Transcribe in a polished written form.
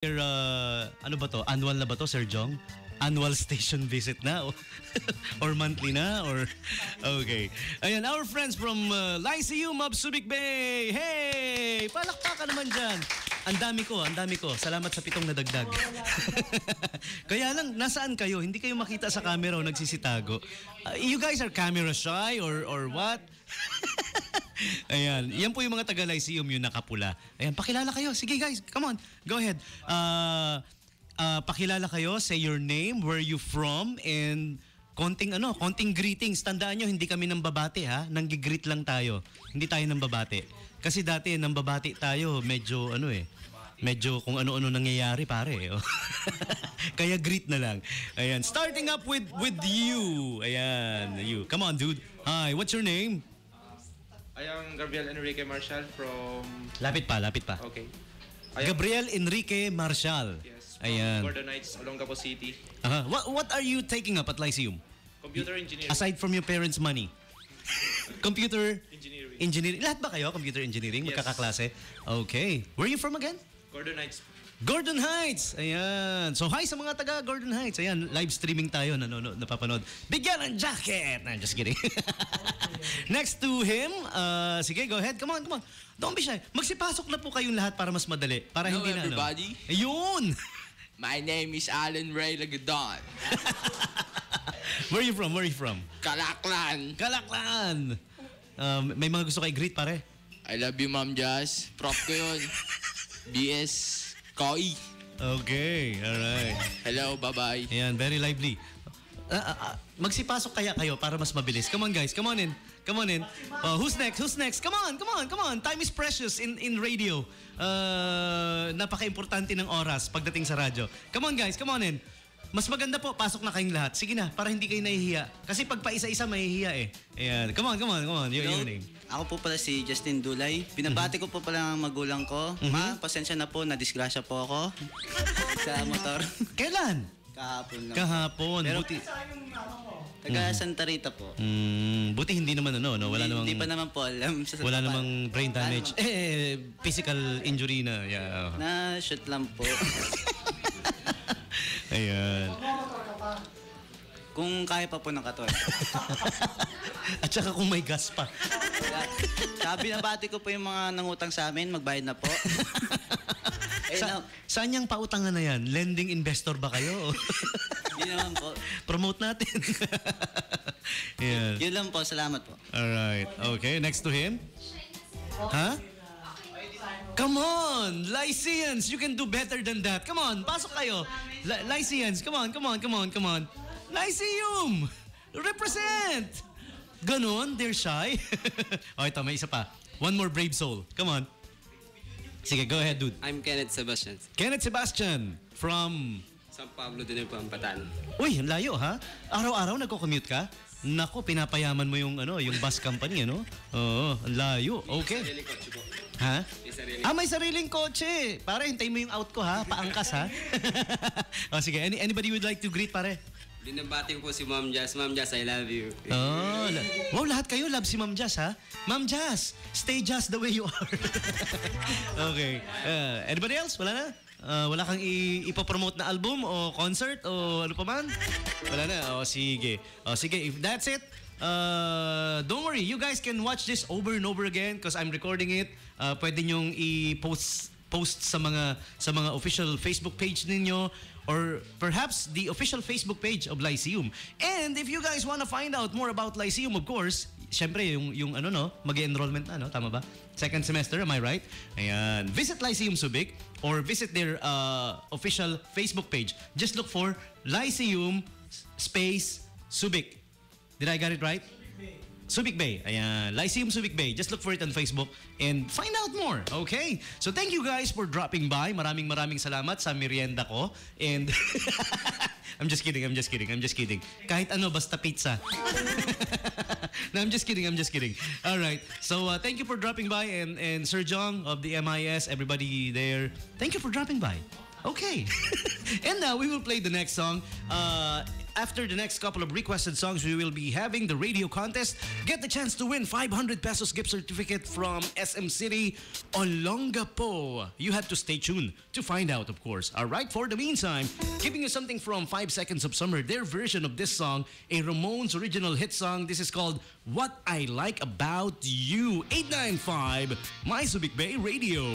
Ano ba to? Annual na ba to, Sir Jong? Annual station visit na? Or monthly na? Or okay. Ayan, our friends from Lyceum of Subic Bay. Hey! Palakpakan naman dyan. Ang dami ko. Salamat sa 7 nadagdag. Kaya lang, nasaan kayo? Hindi kayo makita sa camera o nagsisitago. You guys are camera shy or what? Ayan, yan po yung mga taga Lyceum, yung nakapula. Ayan, pakilala kayo. Sige guys, come on, go ahead. Pakilala kayo, say your name, where you from, and konting greetings. Tandaan nyo, hindi kami nang babati ha. Nanggigreet lang tayo. Hindi tayo nang babati. Kasi dati nang babati tayo, medyo medyo kung ano-ano nangyayari pare. Kaya greet na lang. Ayan, starting up with you. Ayan, you. Come on, dude. Hi, what's your name? I am Gabriel Enrique Marshall from... Lapit pa. Okay. Gabriel Enrique Marshall. Yes, from Ayan. Gordon Heights, Olongapo City. What are you taking up at Lyceum? Computer engineering. Aside from your parents' money? Computer Engineering. Lahat ba kayo? Computer engineering? Yes. Magkakaklase? Okay. Where are you from again? Gordon Heights. Gordon Heights! Ayan. So, hi sa mga taga Gordon Heights. Ayan, live streaming tayo, napapanood. Bigyan ng jacket! Nah, just kidding. Next to him, sige, go ahead. Come on. Don't be shy. Magsipasok na po kayong lahat para mas madali. Para Hello, hindi na, everybody. Ayun! My name is Alan Ray Lagadon. Where are you from? Kalaklan. May mga gusto kay greet, pare? I love you, Ma'am Jazz. Prof ko yun. BS Koi. Okay, alright. Hello, bye-bye. Ayan, very lively. Magsipasok kaya kayo para mas mabilis. Come on, guys. Come on in. Who's next? Come on. Time is precious in radio. Napaka-importante ng oras pagdating sa radyo. Come on, guys. Come on in. Mas maganda po, pasok na kayong lahat. Sige na, para hindi kayo nahihiya. Kasi pag pa isa-isa, mahihiya eh. Ayan. Come on. Your name. Ako po pala si Justin Dulay. Binabati ko po pala ang magulang ko. Ma, pasensya na po, nadisgrasya po ako sa motor. Kailan? Kahapon lang. Kahapon. Pero, Buti. Taga Santa Rita po. Buti hindi naman no? Wala namang... Hindi pa naman po alam. Wala namang brain damage. Physical injury na. Yeah. Na-shoot lang po. Ayan. Kung kaya pa po ng katawan. At saka kung may gas pa. Sabi na bati ko po yung mga nangutang sa amin, magbayad na po. Saan yung pautangan na yan? Lending investor ba kayo? Yun naman po. Promote natin. Yan. Yun lang po, salamat po. Alright. Okay, next to him. Huh? Come on! Lyceans, you can do better than that. Come on, pasok kayo. Lyceans, come on. Lyceum! Represent! Ganon, they're shy. Oh, ito, may isa pa. One more brave soul. Come on. Sige, go ahead, dude. I'm Kenneth Sebastian. Kenneth Sebastian from... San Pablo din po ang Patan. Uy, ang layo ha? Araw-araw nagko-commute ka? Nako, pinapayaman mo yung bus company, ano? Oo, ang layo. Okay. Sariling kotse po. Ha? May sariling. May sariling kotse. Pare, hintayin mo yung out ko ha. Paangkas ha. O sige, anybody would like to greet, pare? Binabati ko po si Ma'am Jazz. Ma'am Jazz, I love you. Oh, wow, lahat kayo love si Ma'am Jazz ha? Ma'am Jazz, stay just the way you are. Okay. Anybody else? Wala na? Wala kang ipopromote na album o concert o ano pa man? Wala na. Sige. If that's it, don't worry. You guys can watch this over and over again because I'm recording it. Pwede nyong post sa mga official Facebook page ninyo or perhaps the official Facebook page of Lyceum. And if you guys want to find out more about Lyceum, of course, syempre yung mag-enrollment na, tama ba? Second semester, am I right? Ayan. Visit Lyceum Subic or visit their official Facebook page. Just look for Lyceum space Subic. Did I get it right? Subic Bay. Ayan. Lyceum Subic Bay. Just look for it on Facebook and find out more. Okay? So thank you guys for dropping by. Maraming salamat sa merienda ko. And I'm just kidding. Kahit ano, basta pizza. No, I'm just kidding. All right. So thank you for dropping by and Sir Jong of the MIS, everybody there. Thank you for dropping by. Okay. And now we will play the next song. after the next couple of requested songs, we will be having the radio contest. Get the chance to win 500 pesos gift certificate from SM City Olongapo. You have to stay tuned to find out, of course. All right, for the meantime, giving you something from 5 Seconds of Summer, their version of this song, a Ramones original hit song. This is called What I Like About You. 895 My Subic Bay Radio.